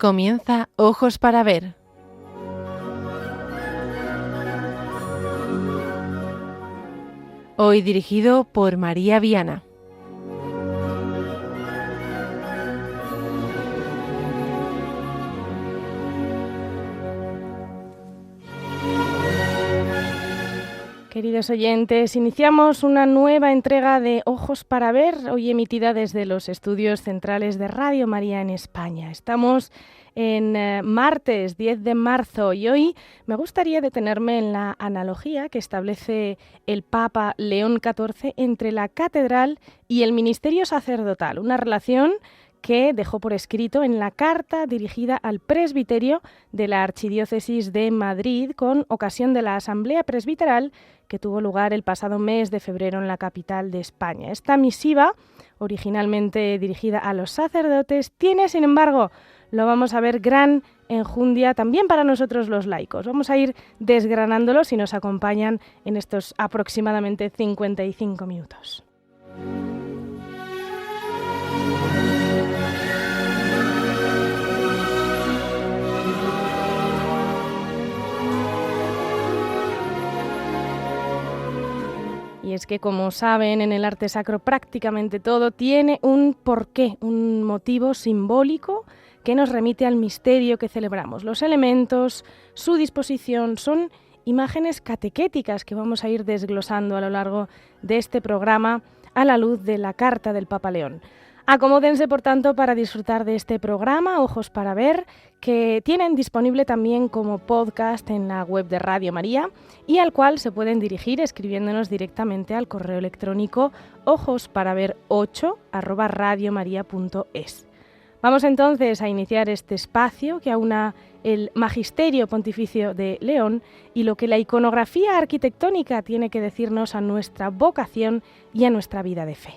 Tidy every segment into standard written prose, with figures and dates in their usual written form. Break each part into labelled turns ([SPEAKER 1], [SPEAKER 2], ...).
[SPEAKER 1] Comienza Ojos para Ver. Hoy dirigido por María Viana.
[SPEAKER 2] Queridos oyentes, iniciamos una nueva entrega de Ojos para Ver, hoy emitida desde los estudios centrales de Radio María en España. Estamos en martes 10 de marzo y hoy me gustaría detenerme en la analogía que establece el Papa León XIV entre la catedral y el ministerio sacerdotal, una relación que dejó por escrito en la carta dirigida al presbiterio de la Archidiócesis de Madrid con ocasión de la Asamblea Presbiteral que tuvo lugar el pasado mes de febrero en la capital de España. Esta misiva, originalmente dirigida a los sacerdotes, tiene, sin embargo, lo vamos a ver, gran enjundia también para nosotros los laicos. Vamos a ir desgranándolo si nos acompañan en estos aproximadamente 55 minutos. Y es que, como saben, en el arte sacro prácticamente todo tiene un porqué, un motivo simbólico que nos remite al misterio que celebramos. Los elementos, su disposición, son imágenes catequéticas que vamos a ir desglosando a lo largo de este programa a la luz de la carta del Papa León. Acomódense, por tanto, para disfrutar de este programa, Ojos para Ver, que tienen disponible también como podcast en la web de Radio María y al cual se pueden dirigir escribiéndonos directamente al correo electrónico ojosparaver8@radiomaria.es. Vamos entonces a iniciar este espacio que aúna el Magisterio Pontificio de León y lo que la iconografía arquitectónica tiene que decirnos a nuestra vocación y a nuestra vida de fe.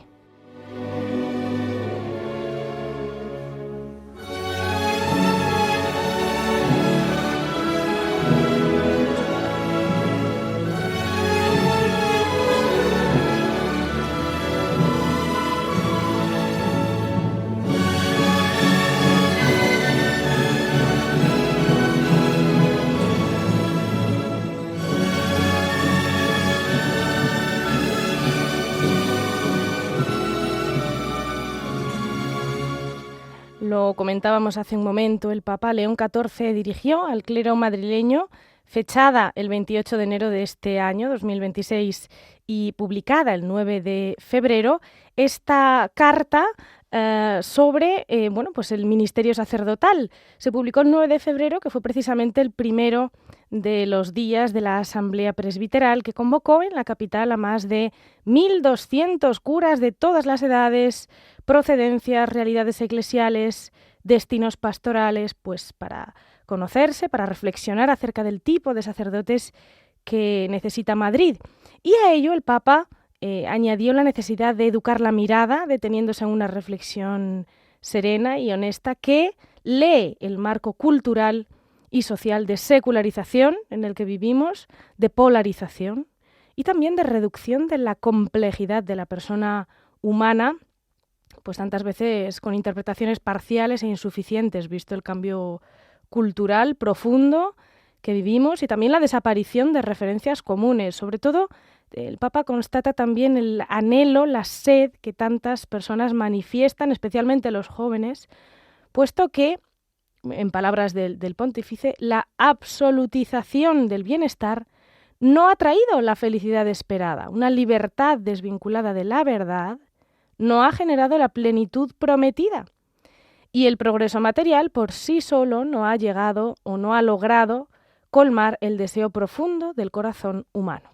[SPEAKER 2] Lo comentábamos hace un momento, el Papa León XIV dirigió al clero madrileño, fechada el 28 de enero de este año, 2026, y publicada el 9 de febrero, esta carta sobre el ministerio sacerdotal. Se publicó el 9 de febrero, que fue precisamente el primero de los días de la Asamblea Presbiteral, que convocó en la capital a más de 1.200 curas de todas las edades, procedencias, realidades eclesiales, destinos pastorales, pues para conocerse, para reflexionar acerca del tipo de sacerdotes que necesita Madrid. Y a ello el Papa añadió la necesidad de educar la mirada, deteniéndose en una reflexión serena y honesta que lee el marco cultural y social de secularización en el que vivimos, de polarización y también de reducción de la complejidad de la persona humana, pues tantas veces con interpretaciones parciales e insuficientes, visto el cambio cultural profundo que vivimos y también la desaparición de referencias comunes. Sobre todo, el Papa constata también el anhelo, la sed que tantas personas manifiestan, especialmente los jóvenes, puesto que, en palabras del pontífice, la absolutización del bienestar no ha traído la felicidad esperada. Una libertad desvinculada de la verdad no ha generado la plenitud prometida. Y el progreso material por sí solo no ha llegado o no ha logrado colmar el deseo profundo del corazón humano.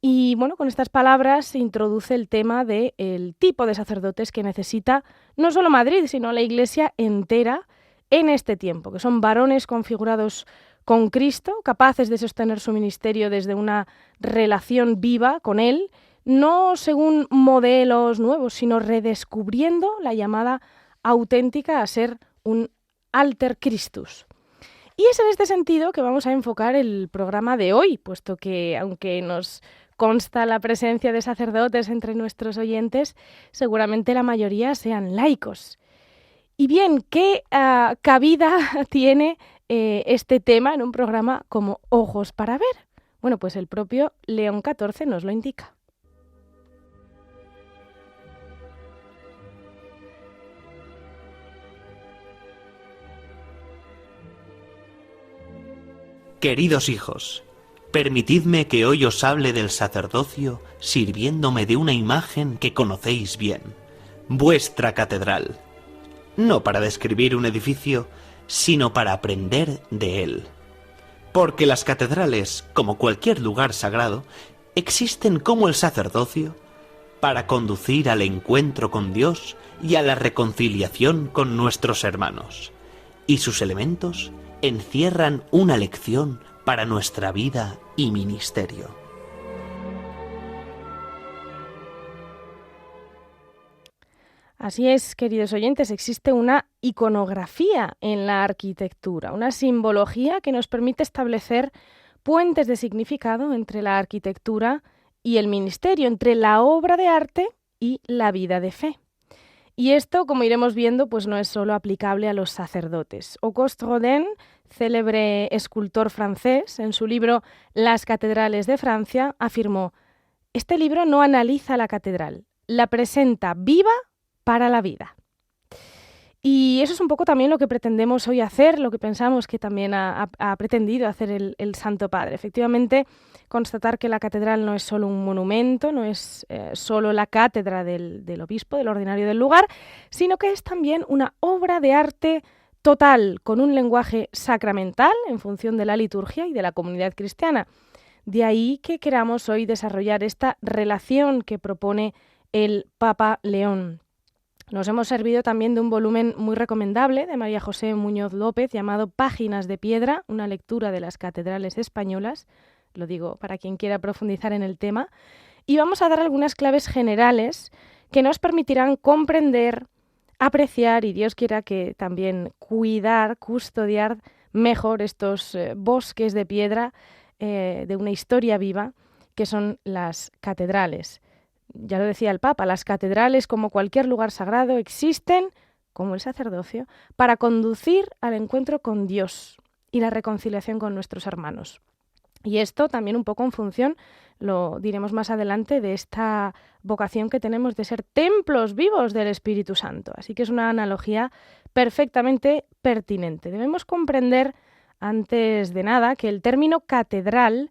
[SPEAKER 2] Y bueno, con estas palabras se introduce el tema del tipo de sacerdotes que necesita no solo Madrid, sino la Iglesia entera en este tiempo, que son varones configurados con Cristo, capaces de sostener su ministerio desde una relación viva con Él, no según modelos nuevos, sino redescubriendo la llamada auténtica a ser un alter Christus. Y es en este sentido que vamos a enfocar el programa de hoy, puesto que, aunque nos consta la presencia de sacerdotes entre nuestros oyentes, seguramente la mayoría sean laicos. Y bien, ¿qué cabida tiene este tema en un programa como Ojos para ver? Bueno, pues el propio León XIV nos lo indica.
[SPEAKER 3] Queridos hijos, permitidme que hoy os hable del sacerdocio sirviéndome de una imagen que conocéis bien, vuestra catedral. No para describir un edificio, sino para aprender de él. Porque las catedrales, como cualquier lugar sagrado, existen como el sacerdocio para conducir al encuentro con Dios y a la reconciliación con nuestros hermanos. Y sus elementos encierran una lección para nuestra vida y ministerio.
[SPEAKER 2] Así es, queridos oyentes, existe una iconografía en la arquitectura, una simbología que nos permite establecer puentes de significado entre la arquitectura y el ministerio, entre la obra de arte y la vida de fe. Y esto, como iremos viendo, pues no es solo aplicable a los sacerdotes. Auguste Rodin, célebre escultor francés, en su libro Las catedrales de Francia, afirmó: este libro no analiza la catedral, la presenta viva para la vida. Y eso es un poco también lo que pretendemos hoy hacer, lo que pensamos que también ha pretendido hacer el Santo Padre. Efectivamente, constatar que la catedral no es solo un monumento, no es solo la cátedra del obispo, del ordinario del lugar, sino que es también una obra de arte total, con un lenguaje sacramental en función de la liturgia y de la comunidad cristiana. De ahí que queramos hoy desarrollar esta relación que propone el Papa León. Nos hemos servido también de un volumen muy recomendable de María José Muñoz López llamado Páginas de Piedra, una lectura de las catedrales españolas, lo digo para quien quiera profundizar en el tema, y vamos a dar algunas claves generales que nos permitirán comprender, apreciar y Dios quiera que también cuidar, custodiar mejor estos bosques de piedra de una historia viva que son las catedrales. Ya lo decía el Papa, las catedrales, como cualquier lugar sagrado, existen, como el sacerdocio, para conducir al encuentro con Dios y la reconciliación con nuestros hermanos. Y esto también un poco en función, lo diremos más adelante, de esta vocación que tenemos de ser templos vivos del Espíritu Santo. Así que es una analogía perfectamente pertinente. Debemos comprender, antes de nada, que el término catedral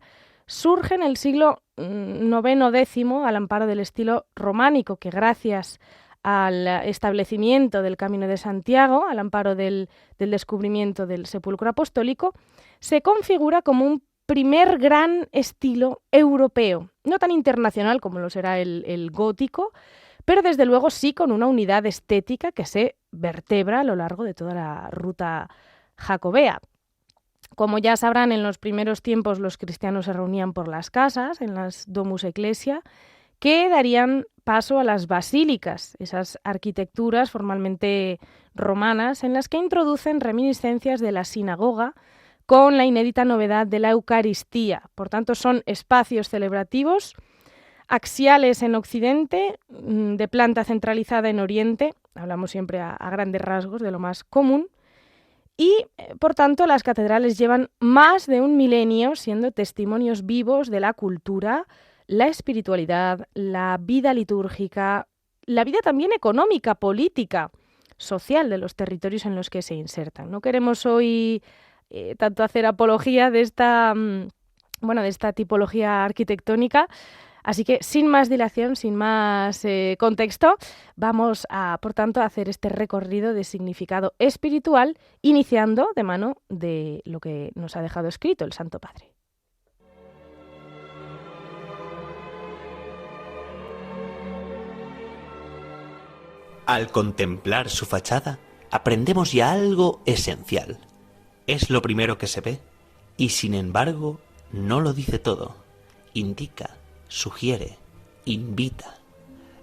[SPEAKER 2] surge en el siglo IX-X al amparo del estilo románico, que gracias al establecimiento del Camino de Santiago, al amparo del descubrimiento del sepulcro apostólico, se configura como un primer gran estilo europeo, no tan internacional como lo será el gótico, pero desde luego sí con una unidad estética que se vertebra a lo largo de toda la ruta jacobea. Como ya sabrán, en los primeros tiempos los cristianos se reunían por las casas, en las domus ecclesia, que darían paso a las basílicas, esas arquitecturas formalmente romanas en las que introducen reminiscencias de la sinagoga con la inédita novedad de la Eucaristía. Por tanto, son espacios celebrativos axiales en Occidente, de planta centralizada en Oriente, hablamos siempre a grandes rasgos de lo más común, y, por tanto, las catedrales llevan más de un milenio siendo testimonios vivos de la cultura, la espiritualidad, la vida litúrgica, la vida también económica, política, social de los territorios en los que se insertan. No queremos hoy tanto hacer apología de esta tipología arquitectónica, así que sin más dilación, sin más contexto, vamos a, por tanto, a hacer este recorrido de significado espiritual, iniciando de mano de lo que nos ha dejado escrito el Santo Padre.
[SPEAKER 3] Al contemplar su fachada, aprendemos ya algo esencial. Es lo primero que se ve, y sin embargo, no lo dice todo. Indica, sugiere, invita.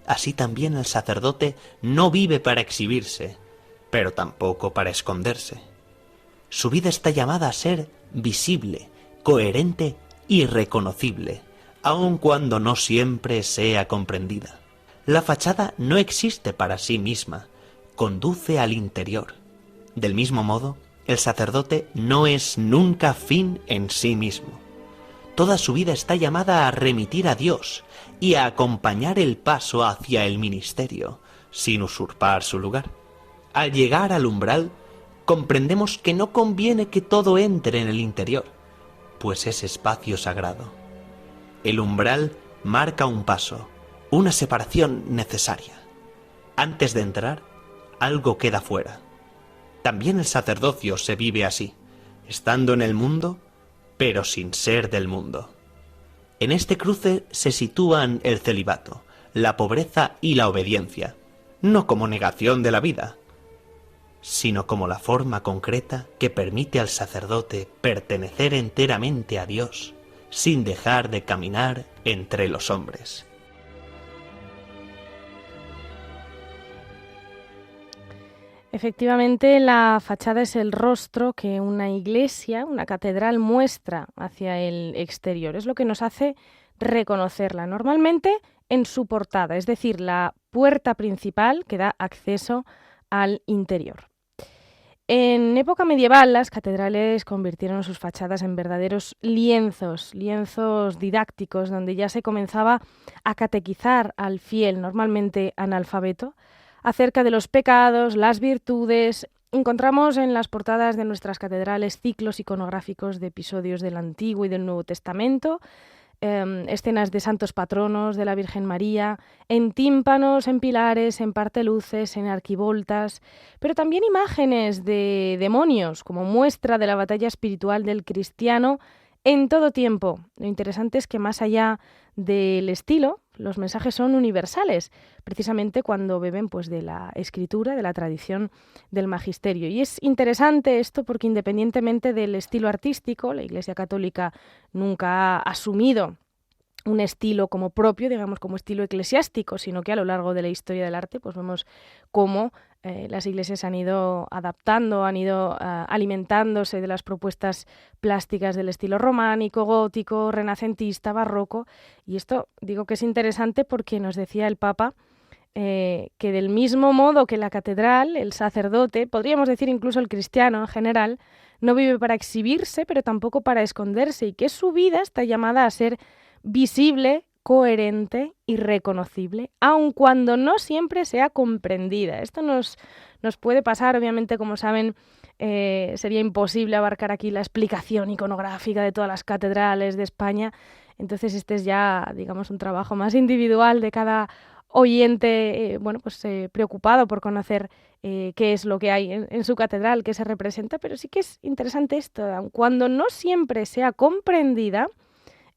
[SPEAKER 3] Así también el sacerdote no vive para exhibirse, pero tampoco para esconderse. Su vida está llamada a ser visible, coherente y reconocible, aun cuando no siempre sea comprendida. La fachada no existe para sí misma, conduce al interior. Del mismo modo, el sacerdote no es nunca fin en sí mismo. Toda su vida está llamada a remitir a Dios y a acompañar el paso hacia el ministerio, sin usurpar su lugar. Al llegar al umbral, comprendemos que no conviene que todo entre en el interior, pues es espacio sagrado. El umbral marca un paso, una separación necesaria. Antes de entrar, algo queda fuera. También el sacerdocio se vive así, estando en el mundo, pero sin ser del mundo. En este cruce se sitúan el celibato, la pobreza y la obediencia, no como negación de la vida, sino como la forma concreta que permite al sacerdote pertenecer enteramente a Dios, sin dejar de caminar entre los hombres.
[SPEAKER 2] Efectivamente, la fachada es el rostro que una iglesia, una catedral, muestra hacia el exterior. Es lo que nos hace reconocerla, normalmente en su portada, es decir, la puerta principal que da acceso al interior. En época medieval, las catedrales convirtieron sus fachadas en verdaderos lienzos didácticos, donde ya se comenzaba a catequizar al fiel, normalmente analfabeto, acerca de los pecados, las virtudes. Encontramos en las portadas de nuestras catedrales ciclos iconográficos de episodios del Antiguo y del Nuevo Testamento, escenas de santos patronos, de la Virgen María, en tímpanos, en pilares, en parteluces, en arquivoltas, pero también imágenes de demonios como muestra de la batalla espiritual del cristiano en todo tiempo. Lo interesante es que más allá del estilo, los mensajes son universales, precisamente cuando beben pues, de la escritura, de la tradición del magisterio. Y es interesante esto porque independientemente del estilo artístico, la Iglesia Católica nunca ha asumido un estilo como propio, digamos como estilo eclesiástico, sino que a lo largo de la historia del arte pues vemos cómo las iglesias han ido adaptando, han ido alimentándose de las propuestas plásticas del estilo románico, gótico, renacentista, barroco. Y esto digo que es interesante porque nos decía el Papa que del mismo modo que la catedral, el sacerdote, podríamos decir incluso el cristiano en general, no vive para exhibirse, pero tampoco para esconderse, y que su vida está llamada a ser visible, coherente y reconocible, aun cuando no siempre sea comprendida. Esto nos puede pasar, obviamente, como saben, sería imposible abarcar aquí la explicación iconográfica de todas las catedrales de España. Entonces este es ya, digamos, un trabajo más individual de cada oyente, preocupado por conocer qué es lo que hay en su catedral, qué se representa, pero sí que es interesante esto, aun cuando no siempre sea comprendida,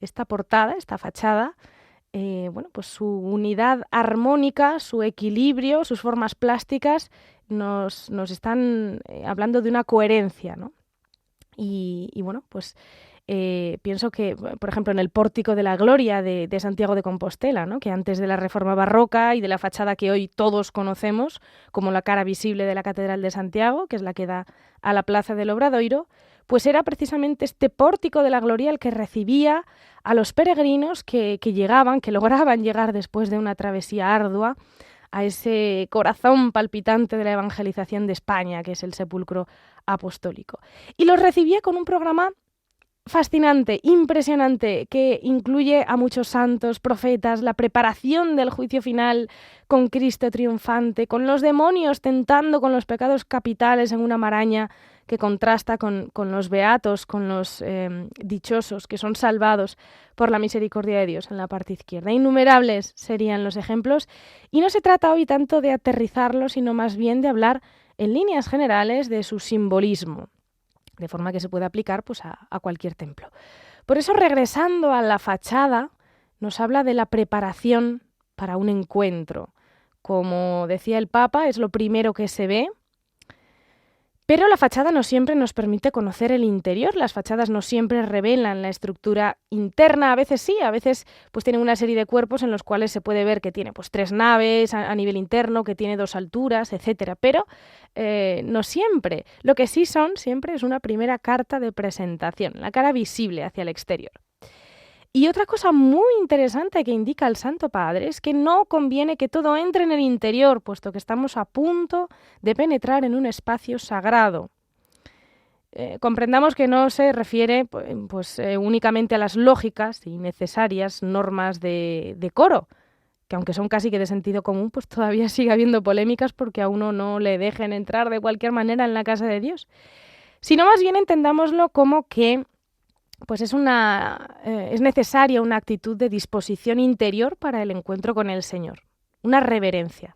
[SPEAKER 2] esta portada, esta fachada, su unidad armónica, su equilibrio, sus formas plásticas nos están hablando de una coherencia, ¿no? Pienso que, por ejemplo, en el Pórtico de la Gloria de Santiago de Compostela, ¿no? Que antes de la Reforma Barroca y de la fachada que hoy todos conocemos como la cara visible de la Catedral de Santiago, que es la que da a la Plaza del Obradoiro, pues era precisamente este Pórtico de la Gloria el que recibía a los peregrinos que llegaban, que lograban llegar después de una travesía ardua a ese corazón palpitante de la evangelización de España, que es el sepulcro apostólico. Y los recibía con un programa fascinante, impresionante, que incluye a muchos santos, profetas, la preparación del juicio final con Cristo triunfante, con los demonios tentando con los pecados capitales en una maraña que contrasta con los beatos, con los dichosos que son salvados por la misericordia de Dios en la parte izquierda. Innumerables serían los ejemplos, y no se trata hoy tanto de aterrizarlo, sino más bien de hablar en líneas generales de su simbolismo, de forma que se puede aplicar pues, a cualquier templo. Por eso, regresando a la fachada, nos habla de la preparación para un encuentro. Como decía el Papa, es lo primero que se ve, pero la fachada no siempre nos permite conocer el interior. Las fachadas no siempre revelan la estructura interna, a veces sí, a veces pues tienen una serie de cuerpos en los cuales se puede ver que tiene pues 3 naves a nivel interno, que tiene 2 alturas, etcétera, pero no siempre. Lo que sí son siempre es una primera carta de presentación, la cara visible hacia el exterior. Y otra cosa muy interesante que indica el Santo Padre es que no conviene que todo entre en el interior, puesto que estamos a punto de penetrar en un espacio sagrado. Comprendamos que no se refiere únicamente a las lógicas y necesarias normas de decoro, que aunque son casi que de sentido común, pues todavía sigue habiendo polémicas porque a uno no le dejen entrar de cualquier manera en la casa de Dios. Sino más bien entendámoslo como que pues es necesaria una actitud de disposición interior para el encuentro con el Señor, una reverencia.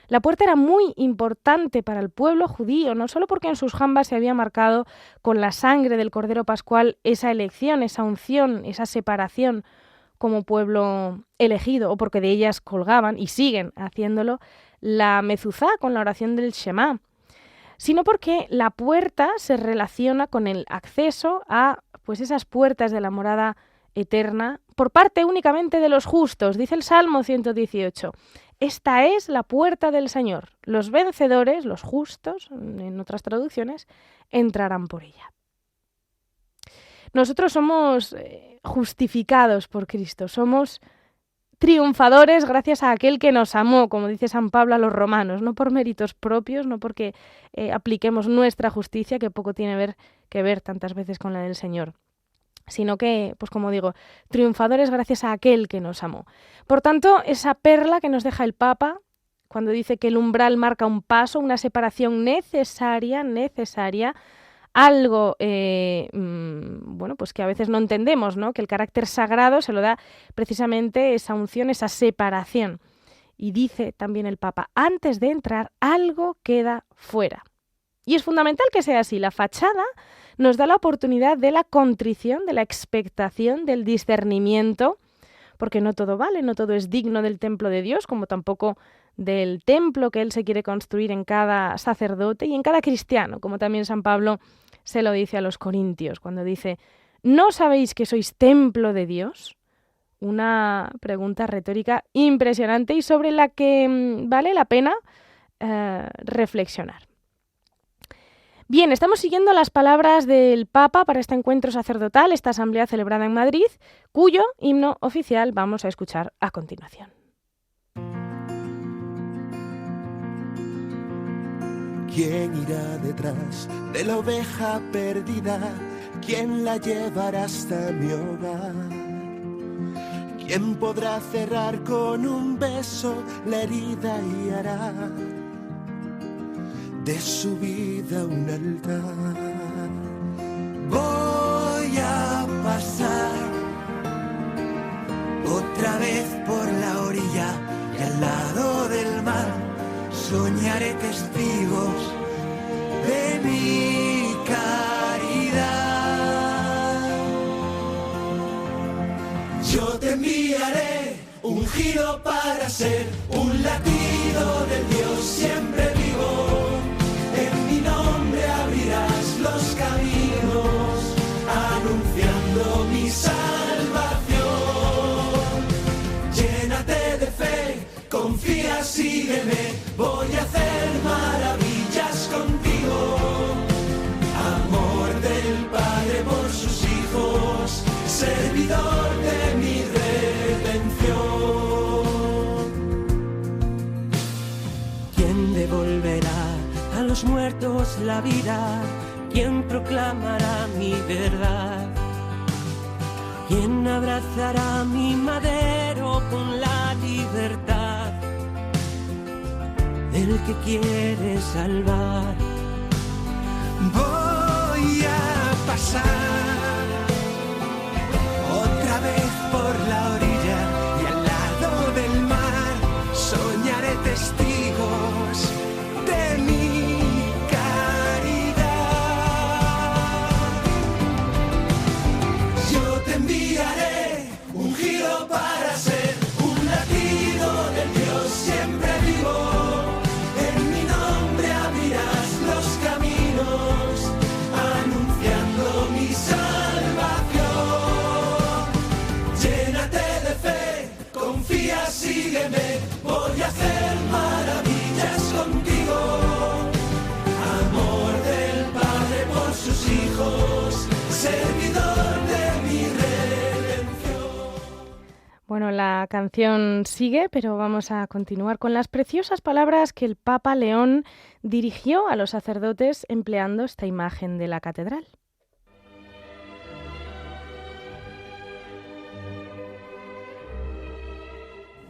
[SPEAKER 2] La puerta era muy importante para el pueblo judío, no solo porque en sus jambas se había marcado con la sangre del Cordero Pascual esa elección, esa unción, esa separación como pueblo elegido, o porque de ellas colgaban, y siguen haciéndolo, la mezuzá con la oración del Shema, sino porque la puerta se relaciona con el acceso a pues esas puertas de la morada eterna por parte únicamente de los justos. Dice el Salmo 118, esta es la puerta del Señor. Los vencedores, los justos, en otras traducciones, entrarán por ella. Nosotros somos justificados por Cristo, somos triunfadores gracias a aquel que nos amó, como dice San Pablo a los romanos, no por méritos propios, no porque apliquemos nuestra justicia, que poco tiene que ver tantas veces con la del Señor, sino que, pues como digo, triunfadores gracias a aquel que nos amó. Por tanto, esa perla que nos deja el Papa, cuando dice que el umbral marca un paso, una separación necesaria, algo pues que a veces no entendemos, ¿no? Que el carácter sagrado se lo da precisamente esa unción, esa separación. Y dice también el Papa, antes de entrar algo queda fuera. Y es fundamental que sea así. La fachada nos da la oportunidad de la contrición, de la expectación, del discernimiento, porque no todo vale, no todo es digno del templo de Dios, como tampoco del templo que Él se quiere construir en cada sacerdote y en cada cristiano, como también San Pablo se lo dice a los corintios, cuando dice, ¿no sabéis que sois templo de Dios? Una pregunta retórica impresionante y sobre la que vale la pena reflexionar. Bien, estamos siguiendo las palabras del Papa para este encuentro sacerdotal, esta asamblea celebrada en Madrid, cuyo himno oficial vamos a escuchar a continuación.
[SPEAKER 4] ¿Quién irá detrás de la oveja perdida? ¿Quién la llevará hasta mi hogar? ¿Quién podrá cerrar con un beso la herida y hará de su vida un altar? Voy a pasar otra vez por la orilla y al lado del mar soñaré testigos de mi caridad. Yo te enviaré ungido para ser un latido del Dios siempre vivo. En mi nombre abrirás los caminos, anunciando mi salvación. Llénate de fe, confía, sígueme, voy a hacer maravillas contigo. Amor del Padre por sus hijos, servidor de mi redención. ¿Quién devolverá a los muertos la vida? ¿Quién proclamará mi verdad? ¿Quién abrazará mi madero con la libertad del que quiere salvar? Voy a pasar otra vez por la orilla y al lado del mar soñaré testigos de mi caridad. Yo te enviaré ungido para ser un latido del Dios siempre vivo. En mi nombre abrirás
[SPEAKER 2] Bueno, la canción sigue, pero vamos a continuar con las preciosas palabras que el Papa León dirigió a los sacerdotes empleando esta imagen de la catedral.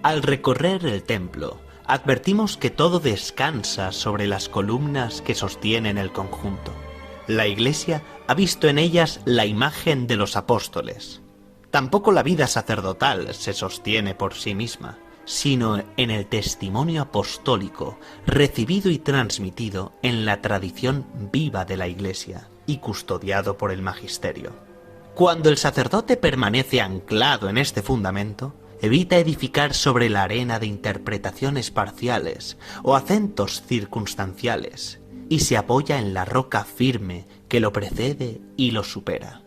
[SPEAKER 3] Al recorrer el templo, advertimos que todo descansa sobre las columnas que sostienen el conjunto. La Iglesia ha visto en ellas la imagen de los apóstoles. Tampoco la vida sacerdotal se sostiene por sí misma, sino en el testimonio apostólico recibido y transmitido en la tradición viva de la Iglesia y custodiado por el magisterio. Cuando el sacerdote permanece anclado en este fundamento, evita edificar sobre la arena de interpretaciones parciales o acentos circunstanciales y se apoya en la roca firme que lo precede y lo supera.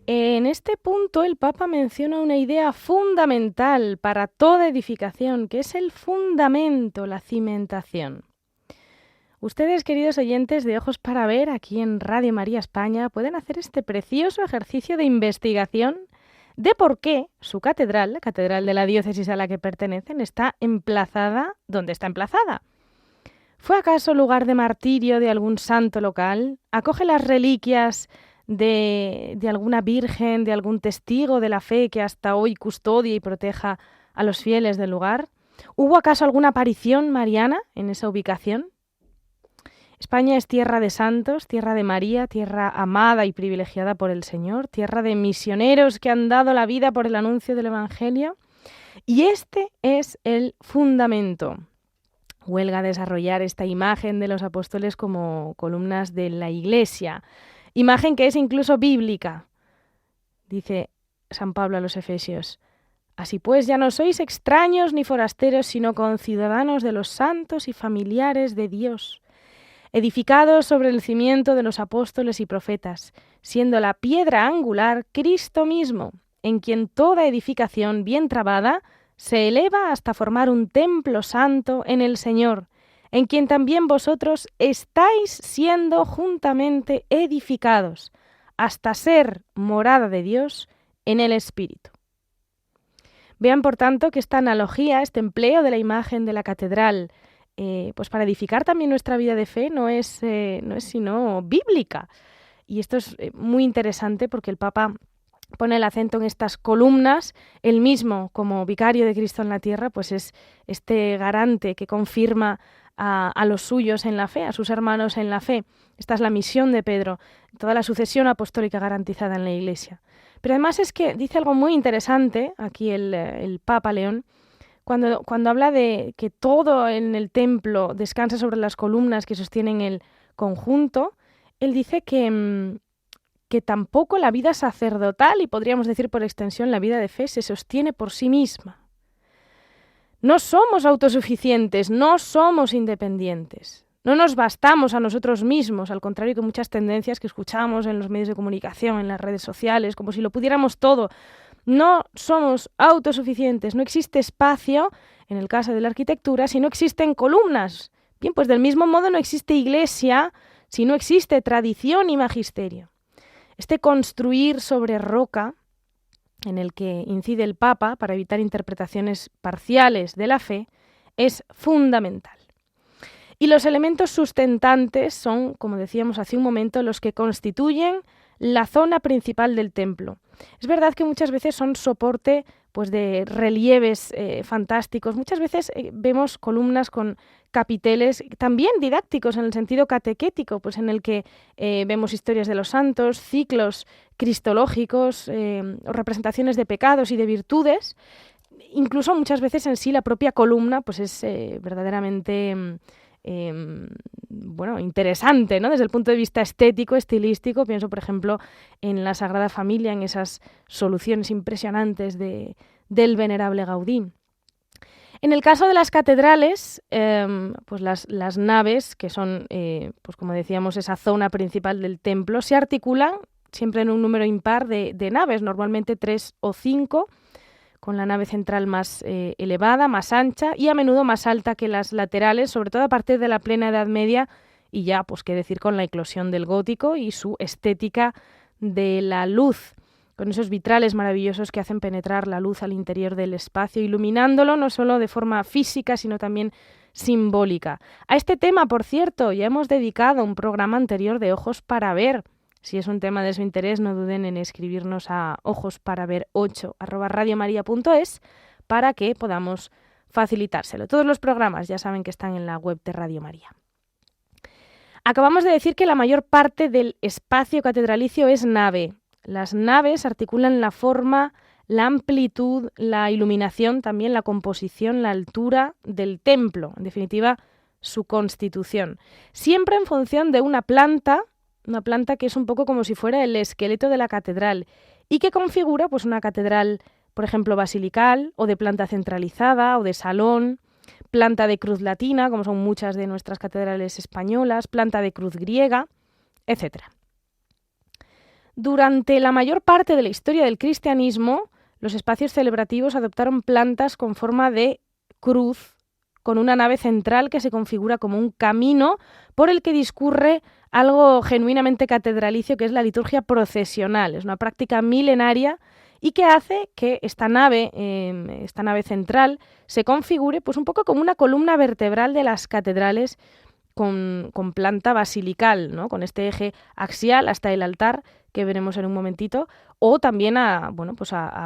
[SPEAKER 2] En este punto el Papa menciona una idea fundamental para toda edificación, que es el fundamento, la cimentación. Ustedes, queridos oyentes de Ojos para Ver, aquí en Radio María España, pueden hacer este precioso ejercicio de investigación de por qué su catedral, la catedral de la diócesis a la que pertenecen, está emplazada donde está emplazada. ¿Fue acaso lugar de martirio de algún santo local? ¿Acoge las reliquias de alguna virgen, de algún testigo de la fe que hasta hoy custodia y proteja a los fieles del lugar? ¿Hubo acaso alguna aparición mariana en esa ubicación? España es tierra de santos, tierra de María, tierra amada y privilegiada por el Señor, tierra de misioneros que han dado la vida por el anuncio del Evangelio. Y este es el fundamento. Huelga desarrollar esta imagen de los apóstoles como columnas de la Iglesia. Imagen que es incluso bíblica. Dice San Pablo a los Efesios: así pues, ya no sois extraños ni forasteros, sino conciudadanos de los santos y familiares de Dios, edificados sobre el cimiento de los apóstoles y profetas, siendo la piedra angular Cristo mismo, en quien toda edificación bien trabada se eleva hasta formar un templo santo en el Señor, en quien también vosotros estáis siendo juntamente edificados, hasta ser morada de Dios en el Espíritu. Vean, por tanto, que esta analogía, este empleo de la imagen de la catedral, pues para edificar también nuestra vida de fe, no es sino bíblica. Y esto es muy interesante porque el Papa pone el acento en estas columnas. Él mismo, como vicario de Cristo en la tierra, pues es este garante que confirma a los suyos en la fe, a sus hermanos en la fe. Esta es la misión de Pedro, toda la sucesión apostólica garantizada en la Iglesia. Pero además es que dice algo muy interesante aquí el Papa León, cuando habla de que todo en el templo descansa sobre las columnas que sostienen el conjunto. Él dice que tampoco la vida sacerdotal, y podríamos decir por extensión la vida de fe, se sostiene por sí misma. No somos autosuficientes, no somos independientes, no nos bastamos a nosotros mismos, al contrario que muchas tendencias que escuchamos en los medios de comunicación, en las redes sociales, como si lo pudiéramos todo. No somos autosuficientes, no existe espacio, en el caso de la arquitectura, si no existen columnas. Bien, pues del mismo modo no existe iglesia si no existe tradición y magisterio. Este construir sobre roca, en el que incide el Papa para evitar interpretaciones parciales de la fe, es fundamental. Y los elementos sustentantes son, como decíamos hace un momento, los que constituyen la zona principal del templo. Es verdad que muchas veces son soporte pues, de relieves fantásticos. Muchas veces vemos columnas con capiteles también didácticos en el sentido catequético, pues en el que vemos historias de los santos, ciclos cristológicos o representaciones de pecados y de virtudes. Incluso muchas veces en sí la propia columna pues es verdaderamente interesante, ¿no? Desde el punto de vista estético, estilístico. Pienso, por ejemplo, en la Sagrada Familia, en esas soluciones impresionantes del venerable Gaudí. En el caso de las catedrales, pues las naves, que son, pues como decíamos, esa zona principal del templo, se articulan siempre en un número impar de naves, normalmente 3 o 5, con la nave central más elevada, más ancha y a menudo más alta que las laterales, sobre todo a partir de la plena Edad Media, y ya, pues qué decir con la eclosión del gótico y su estética de la luz. con esos vitrales maravillosos que hacen penetrar la luz al interior del espacio, iluminándolo no solo de forma física, sino también simbólica. A este tema, por cierto, ya hemos dedicado un programa anterior de Ojos para Ver. Si es un tema de su interés, no duden en escribirnos a ojosparaver8@radiomaria.es para que podamos facilitárselo. Todos los programas ya saben que están en la web de Radio María. Acabamos de decir que la mayor parte del espacio catedralicio es nave. Las naves articulan la forma, la amplitud, la iluminación, también la composición, la altura del templo, en definitiva, su constitución. Siempre en función de una planta que es un poco como si fuera el esqueleto de la catedral y que configura pues una catedral, por ejemplo, basilical o de planta centralizada o de salón, planta de cruz latina, como son muchas de nuestras catedrales españolas, planta de cruz griega, etc. Durante la mayor parte de la historia del cristianismo, los espacios celebrativos adoptaron plantas con forma de cruz, con una nave central que se configura como un camino por el que discurre algo genuinamente catedralicio, que es la liturgia procesional. Es una práctica milenaria y que hace que esta nave central se configure pues un poco como una columna vertebral de las catedrales con planta basilical, ¿no? Con este eje axial hasta el altar, que veremos en un momentito, o también a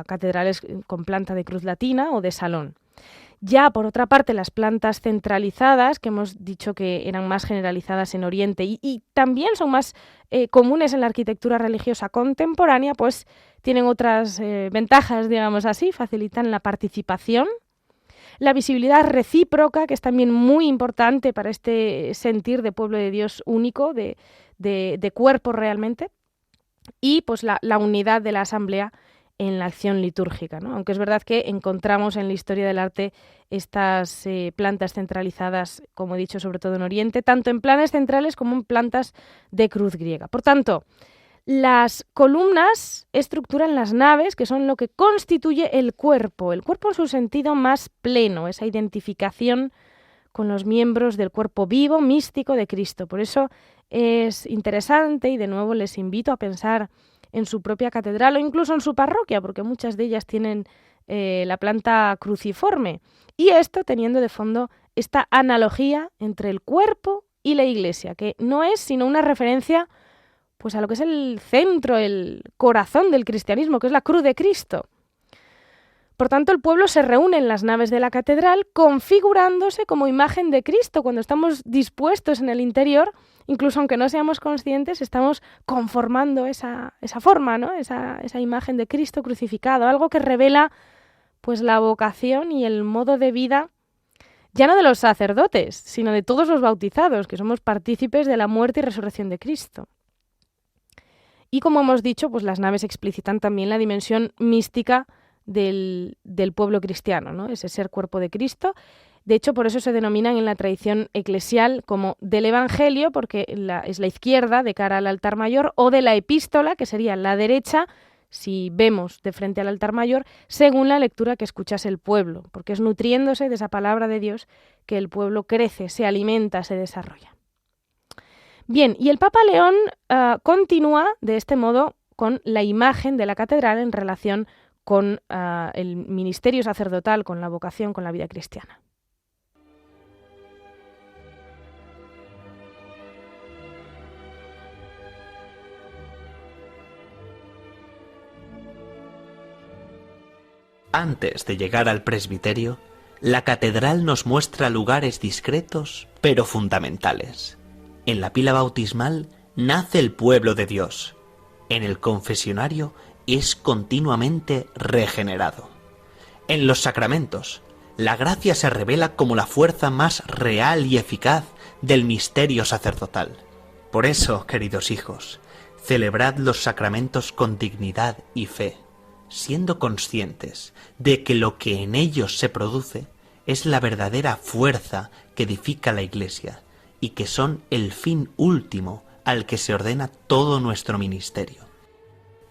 [SPEAKER 2] catedrales con planta de cruz latina o de salón. Ya, por otra parte, las plantas centralizadas, que hemos dicho que eran más generalizadas en Oriente y también son más comunes en la arquitectura religiosa contemporánea, pues tienen otras ventajas, digamos así, facilitan la participación, la visibilidad recíproca, que es también muy importante para este sentir de pueblo de Dios único, de cuerpo realmente, y pues la unidad de la asamblea en la acción litúrgica, ¿no? Aunque es verdad que encontramos en la historia del arte estas plantas centralizadas, como he dicho, sobre todo en Oriente, tanto en planes centrales como en plantas de cruz griega. Por tanto, las columnas estructuran las naves, que son lo que constituye el cuerpo en su sentido más pleno, esa identificación con los miembros del cuerpo vivo, místico de Cristo. Por eso es interesante, y de nuevo les invito a pensar en su propia catedral o incluso en su parroquia, porque muchas de ellas tienen la planta cruciforme, y esto teniendo de fondo esta analogía entre el cuerpo y la iglesia, que no es sino una referencia pues a lo que es el centro, el corazón del cristianismo, que es la cruz de Cristo. Por tanto, el pueblo se reúne en las naves de la catedral configurándose como imagen de Cristo. Cuando estamos dispuestos en el interior, incluso aunque no seamos conscientes, estamos conformando esa forma, ¿no? Esa imagen de Cristo crucificado, algo que revela pues la vocación y el modo de vida, ya no de los sacerdotes, sino de todos los bautizados, que somos partícipes de la muerte y resurrección de Cristo. Y como hemos dicho, pues las naves explicitan también la dimensión mística del pueblo cristiano, ¿no? Ese ser cuerpo de Cristo. De hecho, por eso se denominan en la tradición eclesial como del Evangelio, porque es la izquierda de cara al altar mayor, o de la epístola, que sería la derecha, si vemos de frente al altar mayor, según la lectura que escuchase el pueblo, porque es nutriéndose de esa palabra de Dios que el pueblo crece, se alimenta, se desarrolla. Bien, y el Papa León continúa de este modo con la imagen de la catedral en relación con el ministerio sacerdotal, con la vocación, con la vida cristiana.
[SPEAKER 3] Antes de llegar al presbiterio, la catedral nos muestra lugares discretos pero fundamentales. En la pila bautismal nace el pueblo de Dios. En el confesionario es continuamente regenerado. En los sacramentos, la gracia se revela como la fuerza más real y eficaz del misterio sacerdotal. Por eso, queridos hijos, celebrad los sacramentos con dignidad y fe, siendo conscientes de que lo que en ellos se produce es la verdadera fuerza que edifica la Iglesia y que son el fin último al que se ordena todo nuestro ministerio.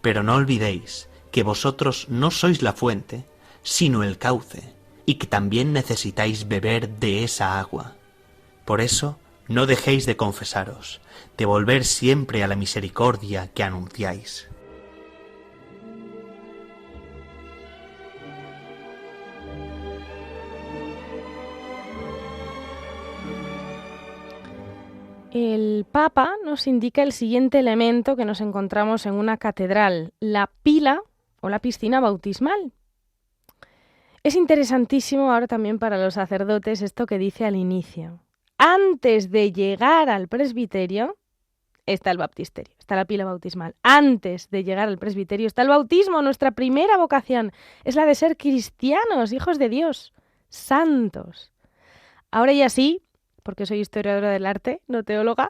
[SPEAKER 3] Pero no olvidéis que vosotros no sois la fuente, sino el cauce, y que también necesitáis beber de esa agua. Por eso, no dejéis de confesaros, de volver siempre a la misericordia que anunciáis.
[SPEAKER 2] El Papa nos indica el siguiente elemento que nos encontramos en una catedral, la pila o la piscina bautismal. Es interesantísimo ahora también para los sacerdotes esto que dice al inicio. Antes de llegar al presbiterio está el baptisterio, está la pila bautismal. Antes de llegar al presbiterio está el bautismo, nuestra primera vocación es la de ser cristianos, hijos de Dios, santos. Ahora ya sí, porque soy historiadora del arte, no teóloga,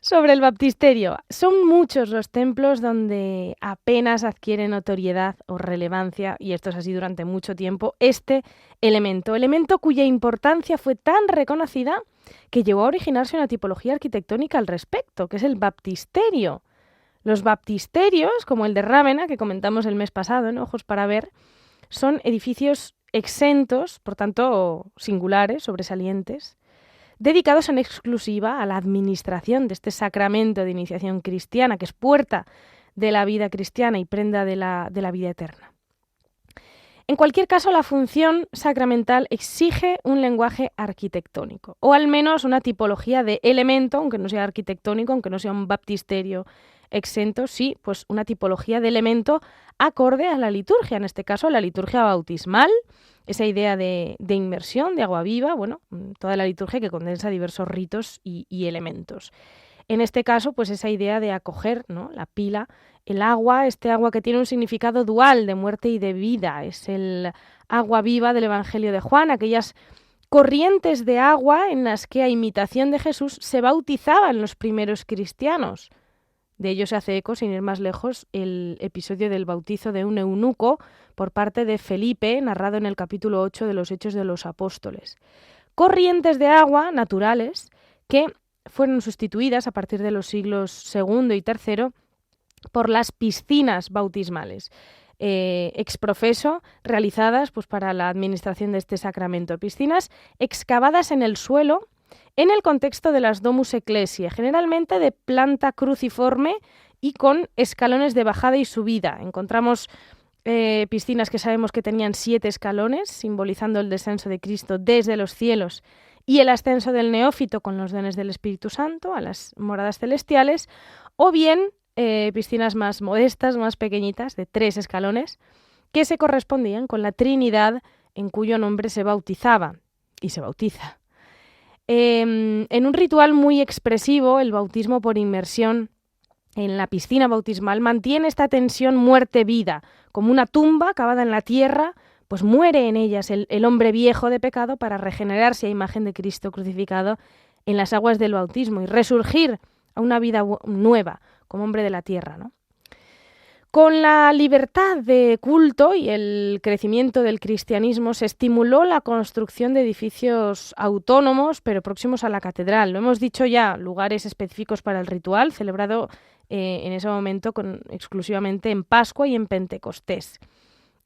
[SPEAKER 2] sobre el baptisterio. Son muchos los templos donde apenas adquiere notoriedad o relevancia, y esto es así durante mucho tiempo, este elemento cuya importancia fue tan reconocida que llegó a originarse una tipología arquitectónica al respecto, que es el baptisterio. Los baptisterios, como el de Rávena, que comentamos el mes pasado en Ojos para Ver, son edificios exentos, por tanto singulares, sobresalientes, dedicados en exclusiva a la administración de este sacramento de iniciación cristiana, que es puerta de la vida cristiana y prenda de la vida eterna. En cualquier caso, la función sacramental exige un lenguaje arquitectónico, o al menos una tipología de elemento, aunque no sea arquitectónico, aunque no sea un baptisterio exento, sí, pues una tipología de elemento acorde a la liturgia, en este caso a la liturgia bautismal, esa idea de inmersión, de agua viva, bueno, toda la liturgia que condensa diversos ritos y elementos. En este caso, pues esa idea de acoger, ¿no?, la pila, el agua, este agua que tiene un significado dual de muerte y de vida, es el agua viva del Evangelio de Juan, aquellas corrientes de agua en las que a imitación de Jesús se bautizaban los primeros cristianos. De ello se hace eco, sin ir más lejos, el episodio del bautizo de un eunuco por parte de Felipe, narrado en el capítulo 8 de los Hechos de los Apóstoles. Corrientes de agua naturales que fueron sustituidas a partir de los siglos II y III por las piscinas bautismales, ex profeso, realizadas pues, para la administración de este sacramento. Piscinas excavadas en el suelo en el contexto de las Domus Ecclesiae, generalmente de planta cruciforme y con escalones de bajada y subida. Encontramos piscinas que sabemos que tenían 7 escalones, simbolizando el descenso de Cristo desde los cielos y el ascenso del neófito con los dones del Espíritu Santo a las moradas celestiales, o bien piscinas más modestas, más pequeñitas, de 3 escalones, que se correspondían con la Trinidad en cuyo nombre se bautizaba y se bautiza. En un ritual muy expresivo, el bautismo por inmersión en la piscina bautismal mantiene esta tensión muerte-vida, como una tumba cavada en la tierra, pues muere en ellas el hombre viejo de pecado para regenerarse a imagen de Cristo crucificado en las aguas del bautismo y resurgir a una vida nueva como hombre de la tierra, ¿no? Con la libertad de culto y el crecimiento del cristianismo se estimuló la construcción de edificios autónomos pero próximos a la catedral. Lo hemos dicho ya, lugares específicos para el ritual, celebrado en ese momento exclusivamente en Pascua y en Pentecostés.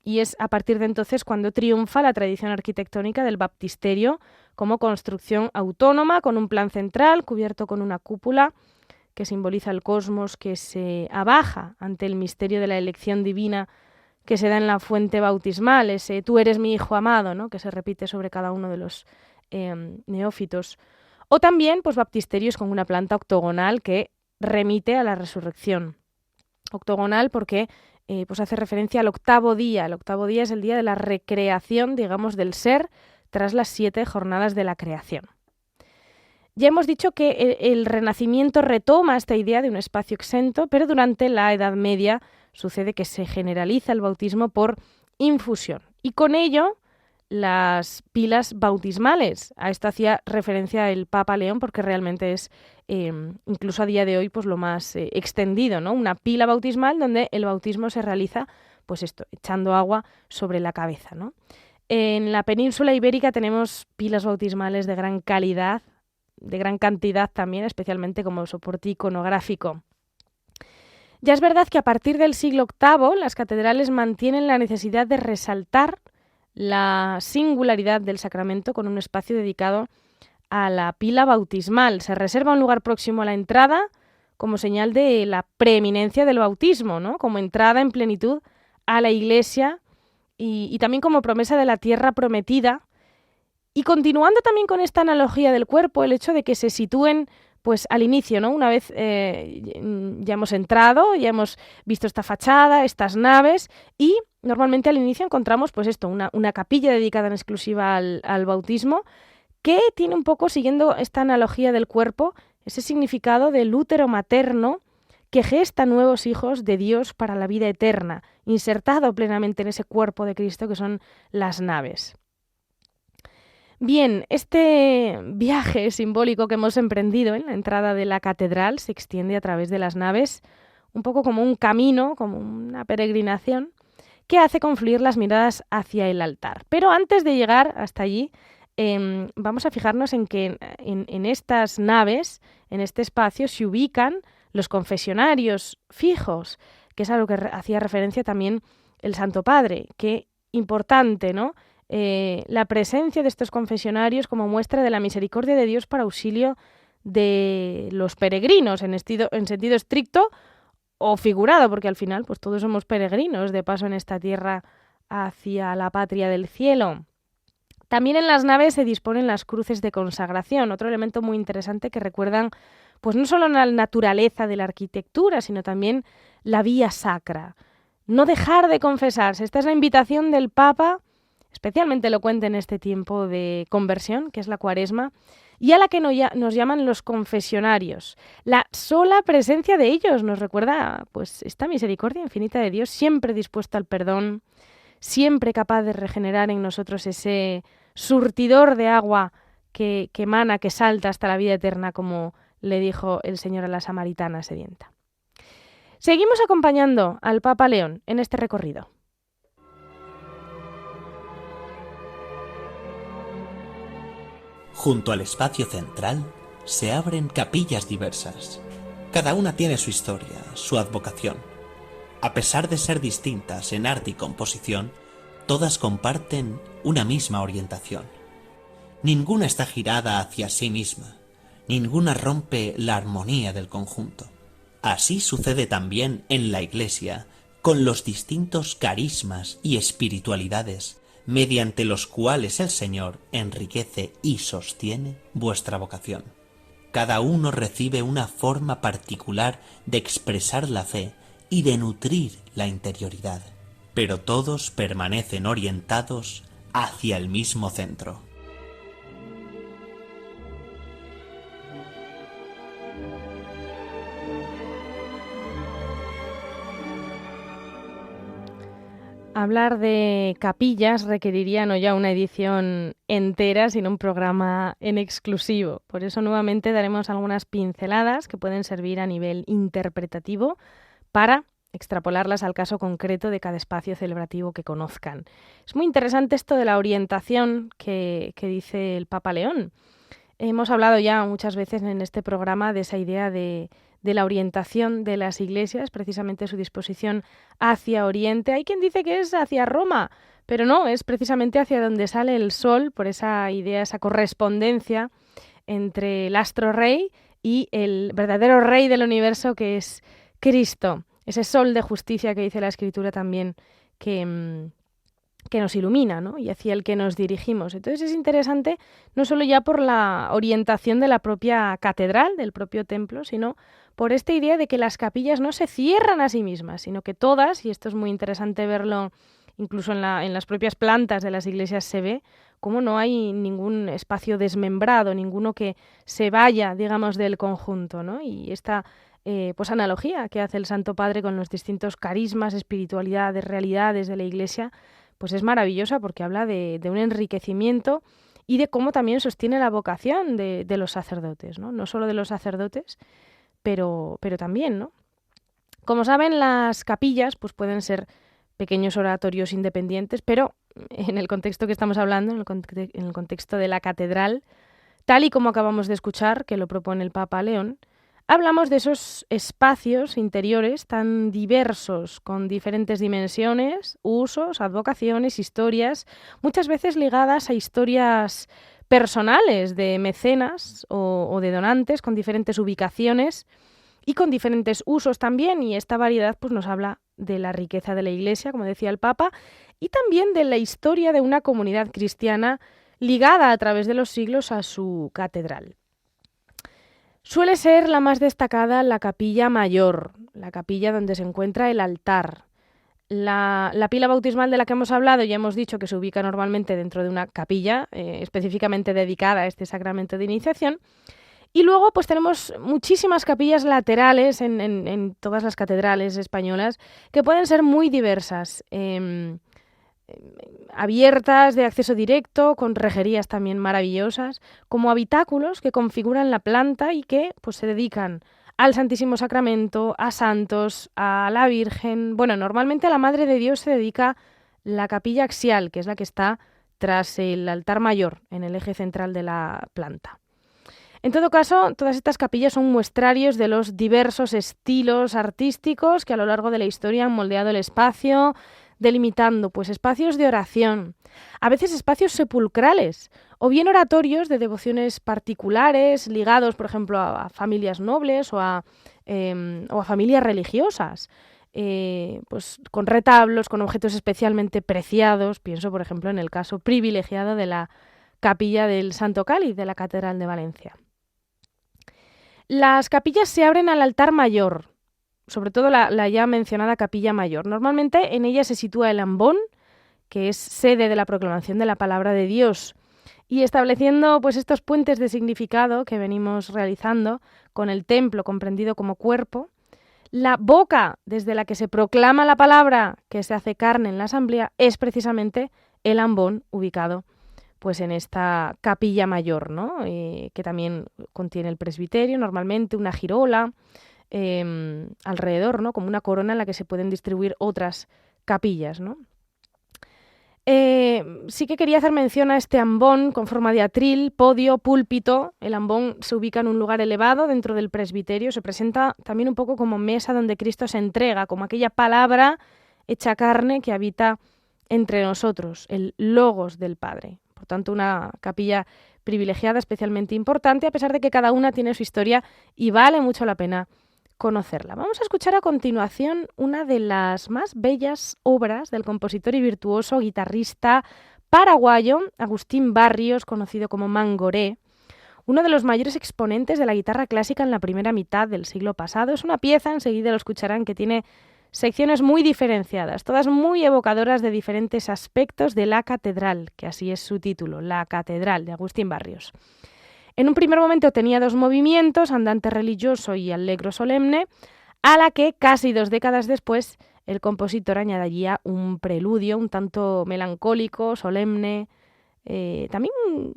[SPEAKER 2] Y es a partir de entonces cuando triunfa la tradición arquitectónica del baptisterio como construcción autónoma, con un plan central, cubierto con una cúpula, que simboliza el cosmos, que se abaja ante el misterio de la elección divina que se da en la fuente bautismal, ese tú eres mi hijo amado, ¿no?, que se repite sobre cada uno de los neófitos. O también pues, baptisterios con una planta octogonal que remite a la resurrección. Octogonal porque pues hace referencia al octavo día. El octavo día es el día de la recreación, digamos, del ser tras las 7 jornadas de la creación. Ya hemos dicho que el Renacimiento retoma esta idea de un espacio exento, pero durante la Edad Media sucede que se generaliza el bautismo por infusión. Y con ello, las pilas bautismales. A esto hacía referencia el Papa León porque realmente es, incluso a día de hoy, pues lo más extendido, ¿no? Una pila bautismal donde el bautismo se realiza, pues esto, echando agua sobre la cabeza, ¿no? En la península ibérica tenemos pilas bautismales de gran calidad, de gran cantidad también, especialmente como soporte iconográfico. Ya es verdad que a partir del siglo VIII las catedrales mantienen la necesidad de resaltar la singularidad del sacramento con un espacio dedicado a la pila bautismal. Se reserva un lugar próximo a la entrada como señal de la preeminencia del bautismo, ¿no?, como entrada en plenitud a la Iglesia y también como promesa de la tierra prometida. Y continuando también con esta analogía del cuerpo, el hecho de que se sitúen pues al inicio, ¿no? Una vez ya hemos entrado, ya hemos visto esta fachada, estas naves, y normalmente al inicio encontramos pues esto, una capilla dedicada en exclusiva al bautismo, que tiene un poco, siguiendo esta analogía del cuerpo, ese significado del útero materno que gesta nuevos hijos de Dios para la vida eterna, insertado plenamente en ese cuerpo de Cristo que son las naves. Bien, este viaje simbólico que hemos emprendido en la entrada de la catedral se extiende a través de las naves, un poco como un camino, como una peregrinación, que hace confluir las miradas hacia el altar. Pero antes de llegar hasta allí, vamos a fijarnos en que en estas naves, en este espacio, se ubican los confesionarios fijos, que es a lo que hacía referencia también el Santo Padre. Qué importante, ¿no? La presencia de estos confesionarios como muestra de la misericordia de Dios para auxilio de los peregrinos, en sentido estricto o figurado, porque al final pues todos somos peregrinos de paso en esta tierra hacia la patria del cielo. También en las naves se disponen las cruces de consagración, otro elemento muy interesante que recuerdan pues no solo la naturaleza de la arquitectura, sino también la vía sacra. No dejar de confesarse, esta es la invitación del Papa, especialmente elocuente en este tiempo de conversión, que es la Cuaresma, y a la que nos llaman los confesionarios. La sola presencia de ellos nos recuerda pues esta misericordia infinita de Dios, siempre dispuesto al perdón, siempre capaz de regenerar en nosotros ese surtidor de agua que emana, que salta hasta la vida eterna, como le dijo el Señor a la samaritana sedienta. Seguimos acompañando al Papa León en este recorrido.
[SPEAKER 3] Junto al espacio central se abren capillas diversas. Cada una tiene su historia, su advocación. A pesar de ser distintas en arte y composición, todas comparten una misma orientación. Ninguna está girada hacia sí misma, ninguna rompe la armonía del conjunto. Así sucede también en la Iglesia, con los distintos carismas y espiritualidades mediante los cuales el Señor enriquece y sostiene vuestra vocación. Cada uno recibe una forma particular de expresar la fe y de nutrir la interioridad, pero todos permanecen orientados hacia el mismo centro.
[SPEAKER 2] Hablar de capillas requeriría no ya una edición entera, sino un programa en exclusivo. Por eso nuevamente daremos algunas pinceladas que pueden servir a nivel interpretativo para extrapolarlas al caso concreto de cada espacio celebrativo que conozcan. Es muy interesante esto de la orientación que dice el Papa León. Hemos hablado ya muchas veces en este programa de esa idea de la orientación de las iglesias, precisamente su disposición hacia Oriente. Hay quien dice que es hacia Roma, pero no, es precisamente hacia donde sale el sol, por esa idea, esa correspondencia entre el astro rey y el verdadero rey del universo, que es Cristo. Ese sol de justicia que dice la Escritura también, que nos ilumina, ¿no? Y hacia el que nos dirigimos. Entonces es interesante no solo ya por la orientación de la propia catedral, del propio templo, sino por esta idea de que las capillas no se cierran a sí mismas, sino que todas, y esto es muy interesante verlo incluso en las propias plantas de las iglesias se ve, como no hay ningún espacio desmembrado, ninguno que se vaya, digamos, del conjunto, ¿no? Y esta pues analogía que hace el Santo Padre con los distintos carismas, espiritualidades, realidades de la Iglesia, pues es maravillosa porque habla de un enriquecimiento y de cómo también sostiene la vocación de los sacerdotes, ¿no? No solo de los sacerdotes, pero también, ¿no? Como saben, las capillas pues pueden ser pequeños oratorios independientes, pero en el contexto que estamos hablando, en el contexto de la catedral, tal y como acabamos de escuchar, que lo propone el Papa León, hablamos de esos espacios interiores tan diversos, con diferentes dimensiones, usos, advocaciones, historias, muchas veces ligadas a historias personales de mecenas o de donantes, con diferentes ubicaciones y con diferentes usos también, y esta variedad pues nos habla de la riqueza de la Iglesia, como decía el Papa, y también de la historia de una comunidad cristiana ligada a través de los siglos a su catedral. Suele ser la más destacada la capilla mayor, la capilla donde se encuentra el altar. La pila bautismal de la que hemos hablado ya hemos dicho que se ubica normalmente dentro de una capilla específicamente dedicada a este sacramento de iniciación. Y luego pues tenemos muchísimas capillas laterales en todas las catedrales españolas que pueden ser muy diversas, abiertas de acceso directo, con rejerías también maravillosas, como habitáculos que configuran la planta y que pues se dedican al Santísimo Sacramento, a santos, a la Virgen. Bueno, normalmente a la Madre de Dios se dedica la capilla axial, que es la que está tras el altar mayor, en el eje central de la planta. En todo caso, todas estas capillas son muestrarios de los diversos estilos artísticos que a lo largo de la historia han moldeado el espacio, delimitando pues espacios de oración, a veces espacios sepulcrales, o bien oratorios de devociones particulares ligados, por ejemplo, a familias nobles o a familias religiosas, pues con retablos, con objetos especialmente preciados. Pienso, por ejemplo, en el caso privilegiado de la capilla del Santo Cáliz de la Catedral de Valencia. Las capillas se abren al altar mayor, sobre todo la ya mencionada capilla mayor. Normalmente en ella se sitúa el ambón, que es sede de la proclamación de la palabra de Dios, y estableciendo pues estos puentes de significado que venimos realizando con el templo comprendido como cuerpo. La boca desde la que se proclama la palabra que se hace carne en la asamblea es precisamente el ambón ubicado pues en esta capilla mayor, ¿no? Que también contiene el presbiterio, normalmente una girola alrededor, ¿no? Como una corona en la que se pueden distribuir otras capillas, ¿no? Sí que quería hacer mención a este ambón con forma de atril, podio, púlpito. El ambón se ubica en un lugar elevado dentro del presbiterio, se presenta también un poco como mesa donde Cristo se entrega, como aquella palabra hecha carne que habita entre nosotros, el logos del Padre. Por tanto, una capilla privilegiada, especialmente importante, a pesar de que cada una tiene su historia y vale mucho la pena conocerla. Vamos a escuchar a continuación una de las más bellas obras del compositor y virtuoso guitarrista paraguayo Agustín Barrios, conocido como Mangoré, uno de los mayores exponentes de la guitarra clásica en la primera mitad del siglo pasado. Es una pieza, enseguida lo escucharán, que tiene secciones muy diferenciadas, todas muy evocadoras de diferentes aspectos de la catedral, que así es su título, La Catedral, de Agustín Barrios. En un primer momento tenía dos movimientos, andante religioso y allegro solemne, a la que casi 2 décadas después el compositor añadiría un preludio un tanto melancólico, solemne, también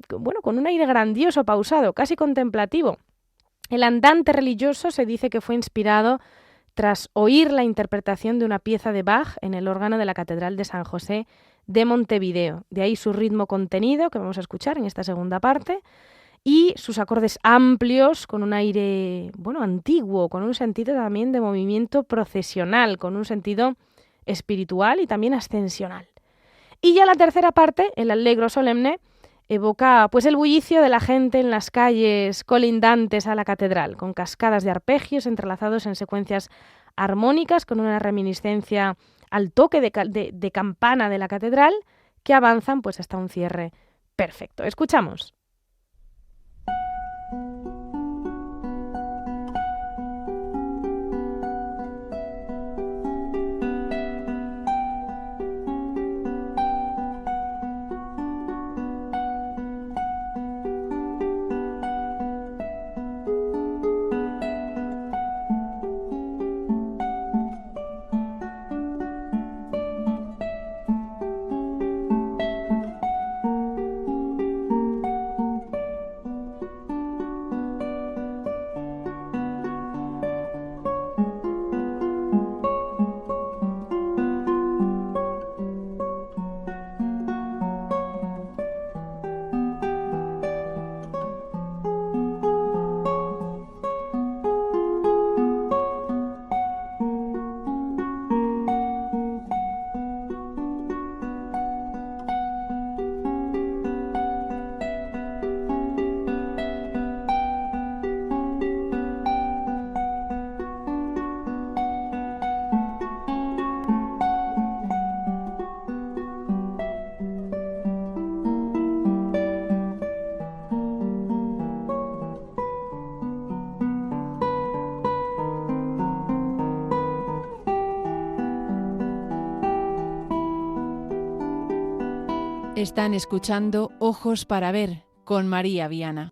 [SPEAKER 2] bueno, con un aire grandioso, pausado, casi contemplativo. El andante religioso se dice que fue inspirado tras oír la interpretación de una pieza de Bach en el órgano de la Catedral de San José de Montevideo. De ahí su ritmo contenido, que vamos a escuchar en esta segunda parte, y sus acordes amplios, con un aire, bueno, antiguo, con un sentido también de movimiento procesional, con un sentido espiritual y también ascensional. Y ya la tercera parte, el allegro solemne, evoca pues el bullicio de la gente en las calles colindantes a la catedral, con cascadas de arpegios entrelazados en secuencias armónicas, con una reminiscencia al toque de campana de la catedral, que avanzan pues hasta un cierre perfecto. Escuchamos.
[SPEAKER 5] Están escuchando Ojos para Ver con María Viana.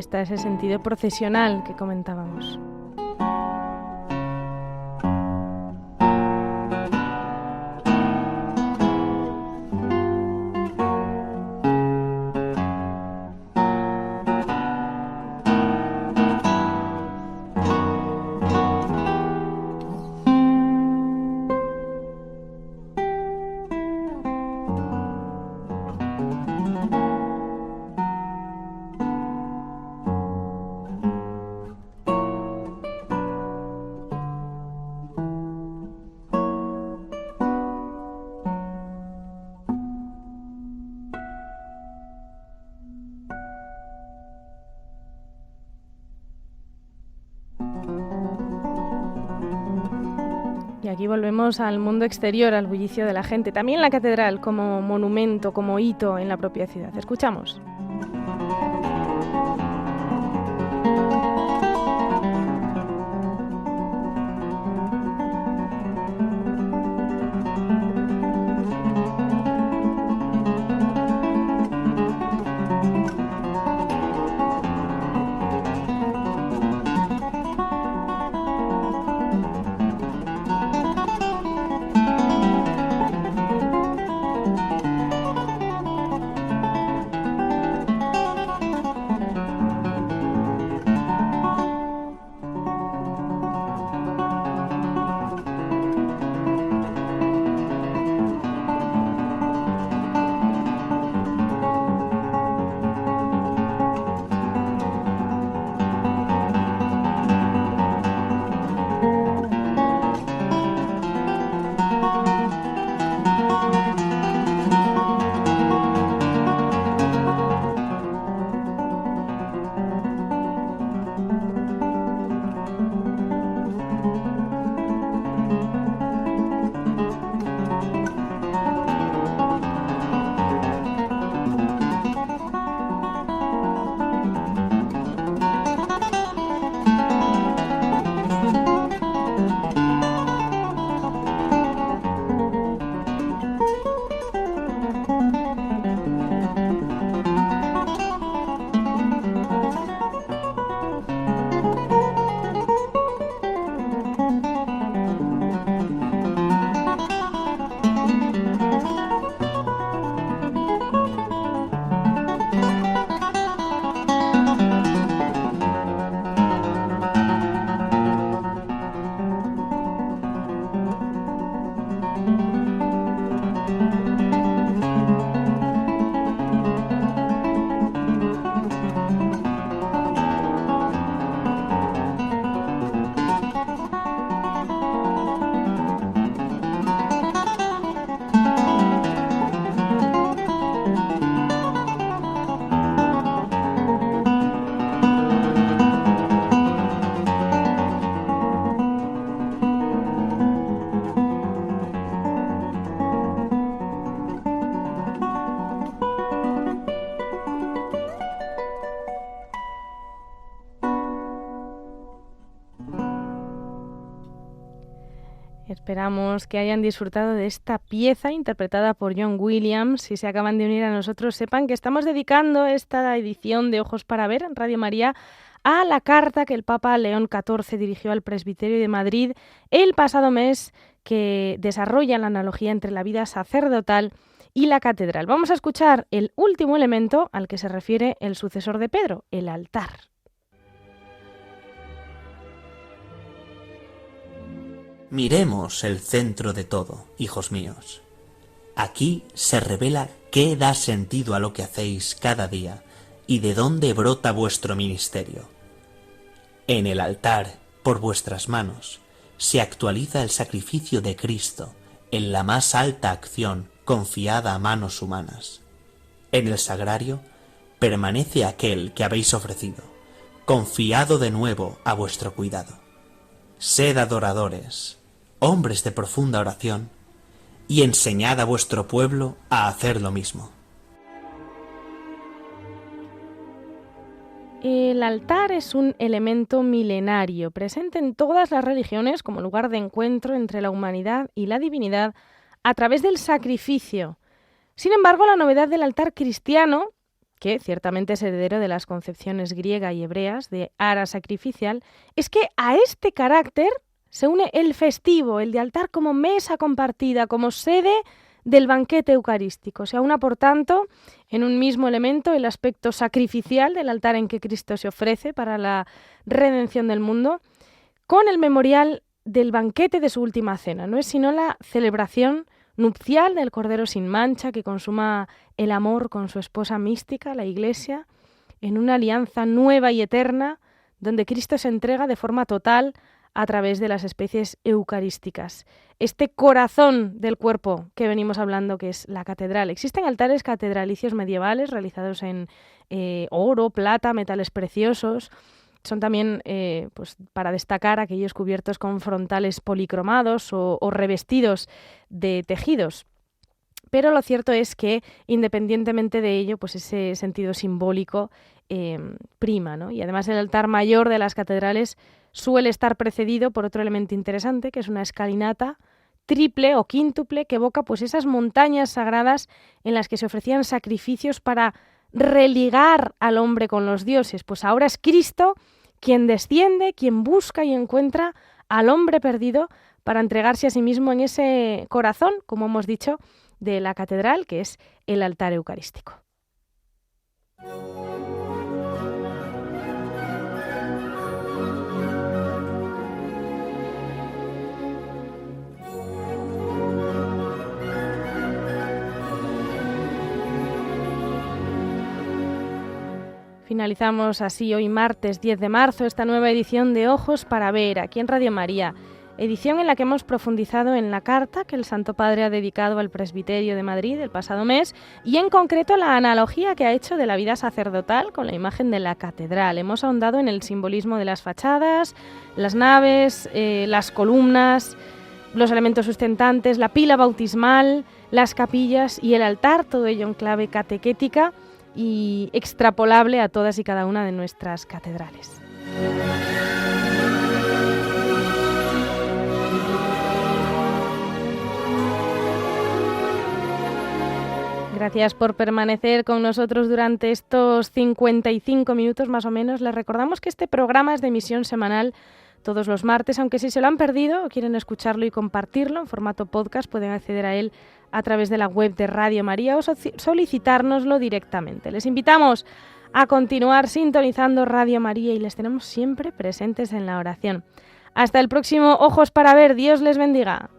[SPEAKER 2] Está ese sentido procesional que comentábamos. Y aquí volvemos al mundo exterior, al bullicio de la gente. También la catedral como monumento, como hito en la propia ciudad. Escuchamos. Esperamos que hayan disfrutado de esta pieza interpretada por John Williams. Si se acaban de unir a nosotros, sepan que estamos dedicando esta edición de Ojos para Ver en Radio María a la carta que el Papa León XIV dirigió al Presbiterio de Madrid el pasado mes, que desarrolla la analogía entre la vida sacerdotal y la catedral. Vamos a escuchar el último elemento al que se refiere el sucesor de Pedro, el altar.
[SPEAKER 3] Miremos el centro de todo, hijos míos. Aquí se revela qué da sentido a lo que hacéis cada día y de dónde brota vuestro ministerio. En el altar, por vuestras manos, se actualiza el sacrificio de Cristo en la más alta acción confiada a manos humanas. En el sagrario permanece aquel que habéis ofrecido, confiado de nuevo a vuestro cuidado. Sed adoradores, hombres de profunda oración, y enseñad a vuestro pueblo a hacer lo mismo.
[SPEAKER 2] El altar es un elemento milenario, presente en todas las religiones como lugar de encuentro entre la humanidad y la divinidad a través del sacrificio. Sin embargo, la novedad del altar cristiano, que ciertamente es heredero de las concepciones griega y hebreas de ara sacrificial, es que a este carácter se une el festivo, el de altar como mesa compartida, como sede del banquete eucarístico. Se aúna, por tanto, en un mismo elemento el aspecto sacrificial del altar en que Cristo se ofrece para la redención del mundo, con el memorial del banquete de su última cena. No es sino la celebración nupcial del Cordero sin mancha que consuma el amor con su esposa mística, la Iglesia, en una alianza nueva y eterna, donde Cristo se entrega de forma total a través de las especies eucarísticas. Este corazón del cuerpo que venimos hablando, que es la catedral. Existen altares catedralicios medievales realizados en oro, plata, metales preciosos. Son también, pues, para destacar aquellos cubiertos con frontales policromados o revestidos de tejidos. Pero lo cierto es que, independientemente de ello, pues ese sentido simbólico prima, ¿no? Y además el altar mayor de las catedrales suele estar precedido por otro elemento interesante, que es una escalinata triple o quíntuple que evoca pues esas montañas sagradas en las que se ofrecían sacrificios para religar al hombre con los dioses. Pues ahora es Cristo quien desciende, quien busca y encuentra al hombre perdido para entregarse a sí mismo en ese corazón, como hemos dicho, de la catedral, que es el altar eucarístico. Finalizamos así hoy martes 10 de marzo esta nueva edición de Ojos para Ver aquí en Radio María, edición en la que hemos profundizado en la carta que el Santo Padre ha dedicado al Presbiterio de Madrid el pasado mes y en concreto la analogía que ha hecho de la vida sacerdotal con la imagen de la catedral. Hemos ahondado en el simbolismo de las fachadas, las naves, las columnas, los elementos sustentantes, la pila bautismal, las capillas y el altar, todo ello en clave catequética y extrapolable a todas y cada una de nuestras catedrales. Gracias por permanecer con nosotros durante estos 55 minutos más o menos. Les recordamos que este programa es de emisión semanal todos los martes, aunque si se lo han perdido o quieren escucharlo y compartirlo en formato podcast, pueden acceder a él a través de la web de Radio María o solicitárnoslo directamente. Les invitamos a continuar sintonizando Radio María y les tenemos siempre presentes en la oración. Hasta el próximo Ojos para Ver. Dios les bendiga.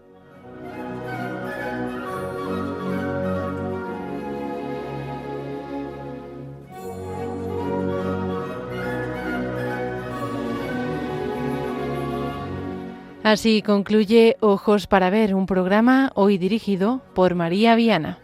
[SPEAKER 1] Así concluye Ojos para Ver, un programa hoy dirigido por María Viana.